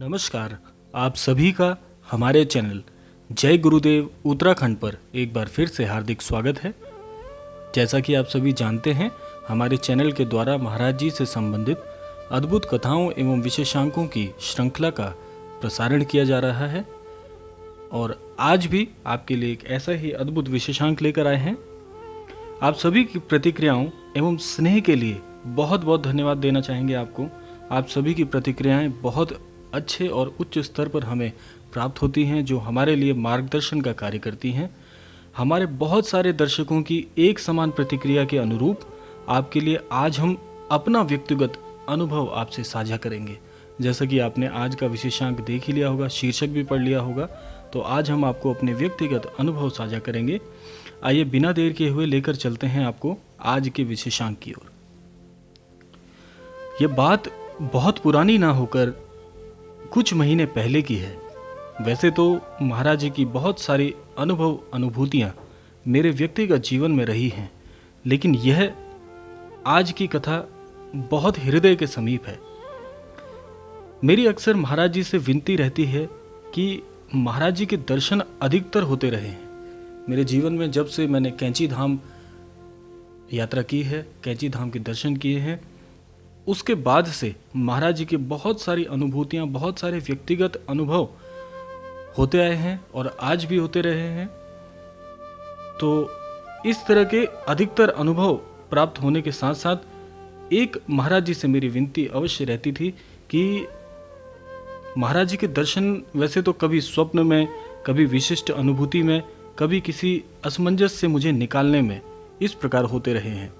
नमस्कार। आप सभी का हमारे चैनल जय गुरुदेव उत्तराखंड पर एक बार फिर से हार्दिक स्वागत है। जैसा कि आप सभी जानते हैं, हमारे चैनल के द्वारा महाराज जी से संबंधित अद्भुत कथाओं एवं विशेषांकों की श्रृंखला का प्रसारण किया जा रहा है और आज भी आपके लिए एक ऐसा ही अद्भुत विशेषांक लेकर आए हैं। आप सभी की प्रतिक्रियाओं एवं स्नेह के लिए बहुत बहुत धन्यवाद देना चाहेंगे आपको। आप सभी की प्रतिक्रियाएं बहुत अच्छे और उच्च स्तर पर हमें प्राप्त होती हैं, जो हमारे लिए मार्गदर्शन का कार्य करती हैं। हमारे बहुत सारे दर्शकों की एक समान प्रतिक्रिया के अनुरूप आपके लिए आज हम अपना व्यक्तिगत अनुभव आपसे साझा करेंगे। जैसा कि आपने आज का विशेषांक देख ही लिया होगा, शीर्षक भी पढ़ लिया होगा, तो आज हम आपको अपने व्यक्तिगत अनुभव साझा करेंगे। आइए बिना देर किए हुए लेकर चलते हैं आपको आज के विशेषांक की ओर। ये बात बहुत पुरानी ना होकर कुछ महीने पहले की है। वैसे तो महाराज जी की बहुत सारी अनुभूतियाँ मेरे व्यक्तिगत जीवन में रही हैं, लेकिन यह आज की कथा बहुत हृदय के समीप है। मेरी अक्सर महाराज जी से विनती रहती है कि महाराज जी के दर्शन अधिकतर होते रहे हैं। मेरे जीवन में जब से मैंने कैंची धाम यात्रा की है, कैंची धाम के दर्शन किए हैं, उसके बाद से महाराज जी की बहुत सारी अनुभूतियाँ, बहुत सारे व्यक्तिगत अनुभव होते आए हैं और आज भी होते रहे हैं। तो इस तरह के अधिकतर अनुभव प्राप्त होने के साथ साथ एक महाराज जी से मेरी विनती अवश्य रहती थी कि महाराज जी के दर्शन वैसे तो कभी स्वप्न में, कभी विशिष्ट अनुभूति में, कभी किसी असमंजस से मुझे निकालने में इस प्रकार होते रहे हैं,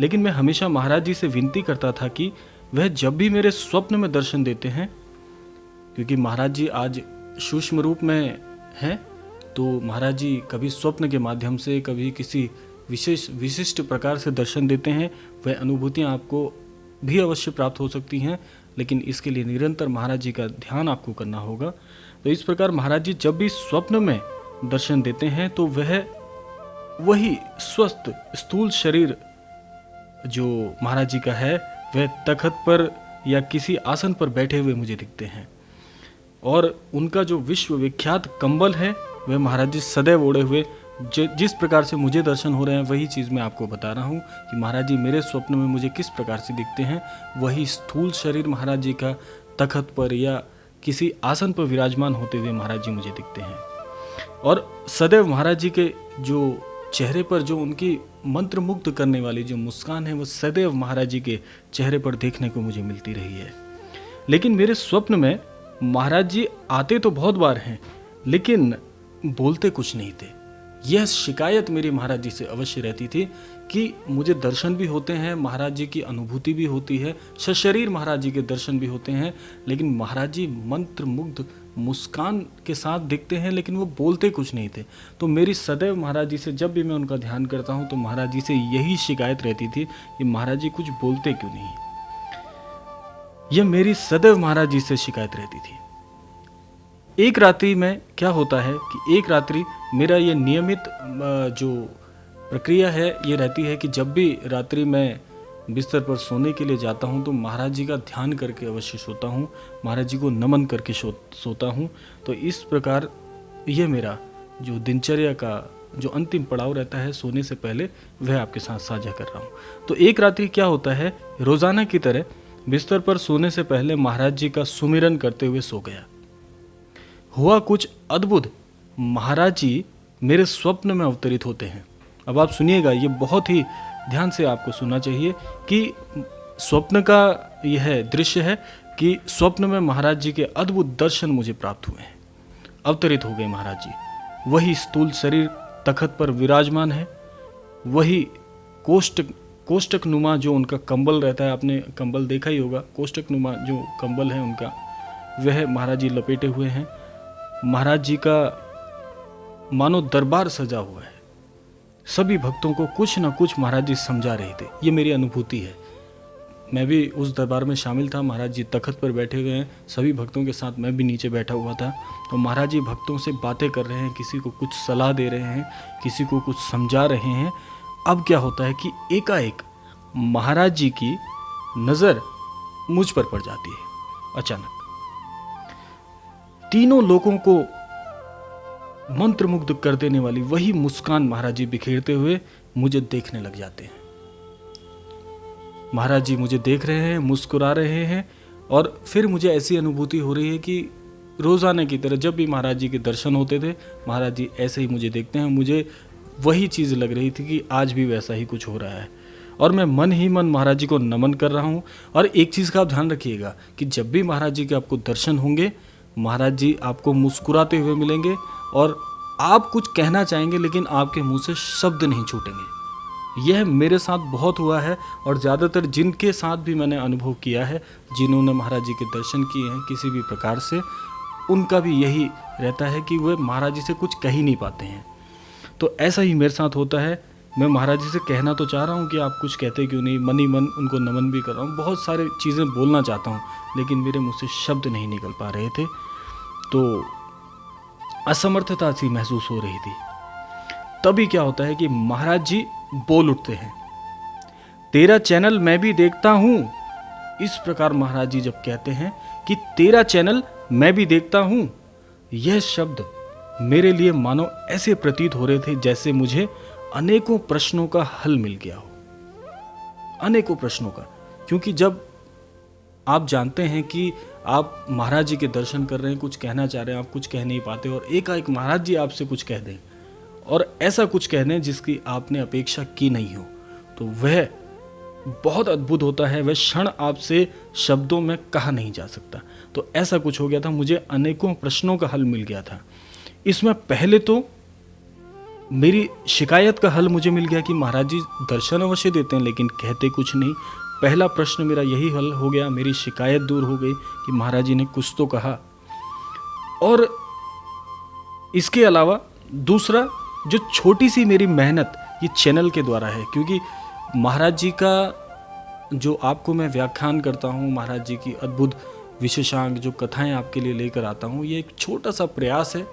लेकिन मैं हमेशा महाराज जी से विनती करता था कि वह जब भी मेरे स्वप्न में दर्शन देते हैं, क्योंकि महाराज जी आज सूक्ष्म रूप में हैं, तो महाराज जी कभी स्वप्न के माध्यम से, कभी किसी विशिष्ट प्रकार से दर्शन देते हैं। वह अनुभूतियाँ आपको भी अवश्य प्राप्त हो सकती हैं, लेकिन इसके लिए निरंतर महाराज जी का ध्यान आपको करना होगा। तो इस प्रकार महाराज जी जब भी स्वप्न में दर्शन देते हैं तो वह वही स्वस्थ स्थूल शरीर जो महाराज जी का है, वह तखत पर या किसी आसन पर बैठे हुए मुझे दिखते हैं और उनका जो विश्व विख्यात कंबल है वह महाराज जी सदैव ओढ़े हुए, जिस प्रकार से मुझे दर्शन हो रहे हैं वही चीज़ मैं आपको बता रहा हूँ कि महाराज जी मेरे स्वप्न में मुझे किस प्रकार से दिखते हैं। वही स्थूल शरीर महाराज जी का तखत पर या किसी आसन पर विराजमान होते हुए महाराज जी मुझे दिखते हैं और सदैव महाराज जी के जो चेहरे पर जो उनकी मंत्रमुग्ध करने वाली जो मुस्कान है, वो सदैव महाराज जी के चेहरे पर देखने को मुझे मिलती रही है। लेकिन मेरे स्वप्न में महाराज जी आते तो बहुत बार हैं, लेकिन बोलते कुछ नहीं थे। यह शिकायत मेरी महाराज जी से अवश्य रहती थी कि मुझे दर्शन भी होते हैं, महाराज जी की अनुभूति भी होती है, सशरीर महाराज जी के दर्शन भी होते हैं, लेकिन महाराज जी मंत्रमुग्ध मुस्कान के साथ दिखते हैं, लेकिन वो बोलते कुछ नहीं थे। तो मेरी सदैव महाराज जी से जब भी मैं उनका ध्यान करता हूँ तो महाराज जी से यही शिकायत रहती थी कि महाराज जी कुछ बोलते क्यों नहीं। यह मेरी सदैव महाराज जी से शिकायत रहती थी। एक रात्रि में क्या होता है कि एक रात्रि मेरा ये नियमित जो प्रक्रिया है ये रहती है कि जब भी रात्रि में बिस्तर पर सोने के लिए जाता हूँ तो महाराज जी का ध्यान करके अवश्य सोता हूँ, महाराज जी को नमन करके सोता हूँ। तो इस प्रकार ये मेरा जो दिनचर्या का जो अंतिम पड़ाव रहता है सोने से पहले, वह आपके साथ साझा कर रहा हूँ। तो एक रात्रि क्या होता है, रोज़ाना की तरह बिस्तर पर सोने से पहले महाराज जी का सुमिरन करते हुए सो गया। हुआ कुछ अद्भुत, महाराज जी मेरे स्वप्न में अवतरित होते हैं। अब आप सुनिएगा, ये बहुत ही ध्यान से आपको सुनना चाहिए कि स्वप्न का यह दृश्य है कि स्वप्न में महाराज जी के अद्भुत दर्शन मुझे प्राप्त हुए हैं। अवतरित हो गए महाराज जी, वही स्थूल शरीर तखत पर विराजमान है, वही कोष्टक नुमा जो उनका कंबल रहता है, आपने कंबल देखा ही होगा, कोष्टक नुमा जो कंबल है उनका, वह महाराज जी लपेटे हुए हैं। महाराज जी का मानो दरबार सजा हुआ है, सभी भक्तों को कुछ ना कुछ महाराज जी समझा रहे थे। ये मेरी अनुभूति है, मैं भी उस दरबार में शामिल था। महाराज जी तखत पर बैठे हुए हैं, सभी भक्तों के साथ मैं भी नीचे बैठा हुआ था। तो महाराज जी भक्तों से बातें कर रहे हैं, किसी को कुछ सलाह दे रहे हैं, किसी को कुछ समझा रहे हैं। अब क्या होता है कि एकाएक महाराज जी की नज़र मुझ पर पड़ जाती है अचानक। तीनों लोगों को मंत्रमुग्ध कर देने वाली वही मुस्कान महाराज जी बिखेरते हुए मुझे देखने लग जाते हैं। महाराज जी मुझे देख रहे हैं, मुस्कुरा रहे हैं, और फिर मुझे ऐसी अनुभूति हो रही है कि रोज़ाना की तरह जब भी महाराज जी के दर्शन होते थे, महाराज जी ऐसे ही मुझे देखते हैं। मुझे वही चीज़ लग रही थी कि आज भी वैसा ही कुछ हो रहा है, और मैं मन ही मन महाराज जी को नमन कर रहा हूँ। और एक चीज़ का आप ध्यान रखिएगा कि जब भी महाराज जी के आपको दर्शन होंगे, महाराज जी आपको मुस्कुराते हुए मिलेंगे और आप कुछ कहना चाहेंगे लेकिन आपके मुंह से शब्द नहीं छूटेंगे। यह मेरे साथ बहुत हुआ है, और ज़्यादातर जिनके साथ भी मैंने अनुभव किया है, जिन्होंने महाराज जी के दर्शन किए हैं किसी भी प्रकार से, उनका भी यही रहता है कि वे महाराज जी से कुछ कह ही नहीं पाते हैं। तो ऐसा ही मेरे साथ होता है। मैं महाराज जी से कहना तो चाह रहा हूँ कि आप कुछ कहते क्यों नहीं, मन ही मन उनको नमन भी कर रहा हूँ, बहुत सारी चीज़ें बोलना चाहता हूँ, लेकिन मेरे मुँह से शब्द नहीं निकल पा रहे थे। तो असमर्थता सी महसूस हो रही थी। तभी क्या होता है कि महाराज जी बोल उठते हैं, तेरा चैनल मैं भी देखता हूं। इस प्रकार महाराज जी जब कहते हैं कि तेरा चैनल मैं भी देखता हूं, यह शब्द मेरे लिए मानो ऐसे प्रतीत हो रहे थे जैसे मुझे अनेकों प्रश्नों का हल मिल गया हो, अनेकों प्रश्नों का। क्योंकि जब आप जानते हैं कि आप महाराज जी के दर्शन कर रहे हैं, कुछ कहना चाह रहे हैं, आप कुछ कह नहीं पाते, और एकाएक महाराज जी आपसे कुछ कह दें, और ऐसा कुछ कह दें जिसकी आपने अपेक्षा की नहीं हो, तो वह बहुत अद्भुत होता है। वह क्षण आपसे शब्दों में कहा नहीं जा सकता। तो ऐसा कुछ हो गया था, मुझे अनेकों प्रश्नों का हल मिल गया था। इसमें पहले तो मेरी शिकायत का हल मुझे मिल गया कि महाराज जी दर्शन अवश्य देते हैं लेकिन कहते कुछ नहीं। पहला प्रश्न मेरा यही हल हो गया, मेरी शिकायत दूर हो गई कि महाराज जी ने कुछ तो कहा। और इसके अलावा दूसरा, जो छोटी सी मेरी मेहनत ये चैनल के द्वारा है, क्योंकि महाराज जी का जो आपको मैं व्याख्यान करता हूँ, महाराज जी की अद्भुत विशेषांक जो कथाएं आपके लिए लेकर आता हूँ, ये एक छोटा सा प्रयास है।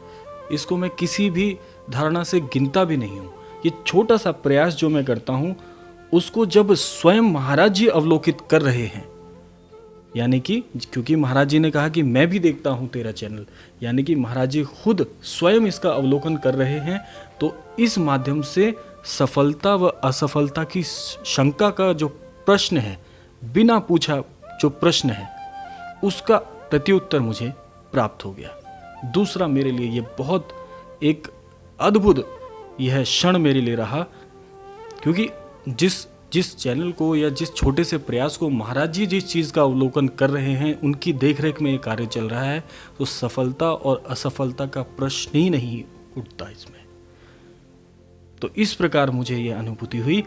इसको मैं किसी भी धारणा से गिनता भी नहीं हूँ। ये छोटा सा प्रयास जो मैं करता हूँ, उसको जब स्वयं महाराज जी अवलोकित कर रहे हैं, यानी कि क्योंकि महाराज जी ने कहा कि मैं भी देखता हूँ तेरा चैनल, यानी कि महाराज जी खुद स्वयं इसका अवलोकन कर रहे हैं, तो इस माध्यम से सफलता व असफलता की शंका का जो प्रश्न है, बिना पूछा जो प्रश्न है, उसका प्रत्युत्तर मुझे प्राप्त हो गया। दूसरा मेरे लिए ये बहुत एक अद्भुत यह क्षण मेरे लिए रहा, क्योंकि जिस चैनल को या जिस छोटे से प्रयास को महाराज जी जिस चीज़ का अवलोकन कर रहे हैं, उनकी देखरेख में ये कार्य चल रहा है, तो सफलता और असफलता का प्रश्न ही नहीं उठता इसमें। तो इस प्रकार मुझे ये अनुभूति हुई।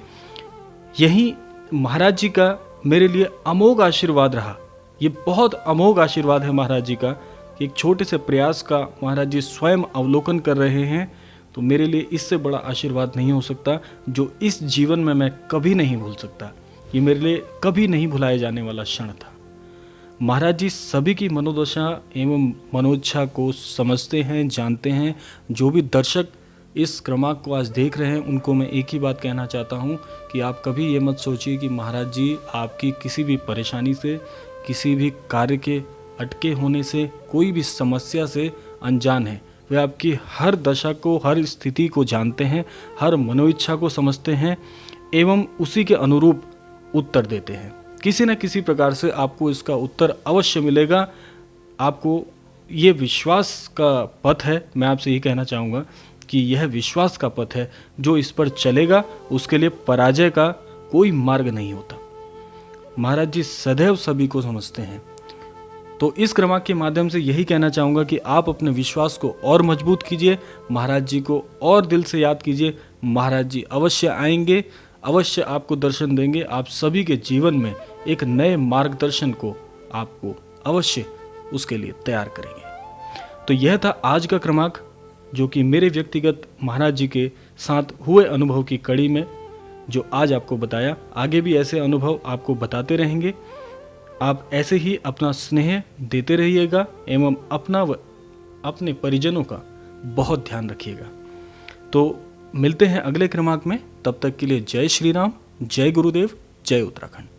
यही महाराज जी का मेरे लिए अमोघ आशीर्वाद रहा। ये बहुत अमोघ आशीर्वाद है महाराज जी का कि एक छोटे से प्रयास का महाराज जी स्वयं अवलोकन कर रहे हैं, तो मेरे लिए इससे बड़ा आशीर्वाद नहीं हो सकता, जो इस जीवन में मैं कभी नहीं भूल सकता। ये मेरे लिए कभी नहीं भुलाया जाने वाला क्षण था। महाराज जी सभी की मनोदशा एवं मनोइच्छा को समझते हैं, जानते हैं। जो भी दर्शक इस क्रमांक को आज देख रहे हैं, उनको मैं एक ही बात कहना चाहता हूँ कि आप कभी ये मत सोचिए कि महाराज जी आपकी किसी भी परेशानी से, किसी भी कार्य के अटके होने से, कोई भी समस्या से अनजान है। वे आपकी हर दशा को, हर स्थिति को जानते हैं, हर मनोइच्छा को समझते हैं एवं उसी के अनुरूप उत्तर देते हैं। किसी न किसी प्रकार से आपको इसका उत्तर अवश्य मिलेगा। आपको ये विश्वास का पथ है। मैं आपसे ये कहना चाहूँगा कि यह विश्वास का पथ है। जो इस पर चलेगा उसके लिए पराजय का कोई मार्ग नहीं होता। महाराज जी सदैव सभी को समझते हैं। तो इस क्रमांक के माध्यम से यही कहना चाहूँगा कि आप अपने विश्वास को और मजबूत कीजिए, महाराज जी को और दिल से याद कीजिए। महाराज जी अवश्य आएंगे, अवश्य आपको दर्शन देंगे। आप सभी के जीवन में एक नए मार्गदर्शन को आपको अवश्य उसके लिए तैयार करेंगे। तो यह था आज का क्रमांक, जो कि मेरे व्यक्तिगत महाराज जी के साथ हुए अनुभव की कड़ी में जो आज आपको बताया। आगे भी ऐसे अनुभव आपको बताते रहेंगे। आप ऐसे ही अपना स्नेह देते रहिएगा एवं अपना व अपने परिजनों का बहुत ध्यान रखिएगा। तो मिलते हैं अगले क्रमांक में। तब तक के लिए जय श्री राम, जय गुरुदेव, जय उत्तराखंड।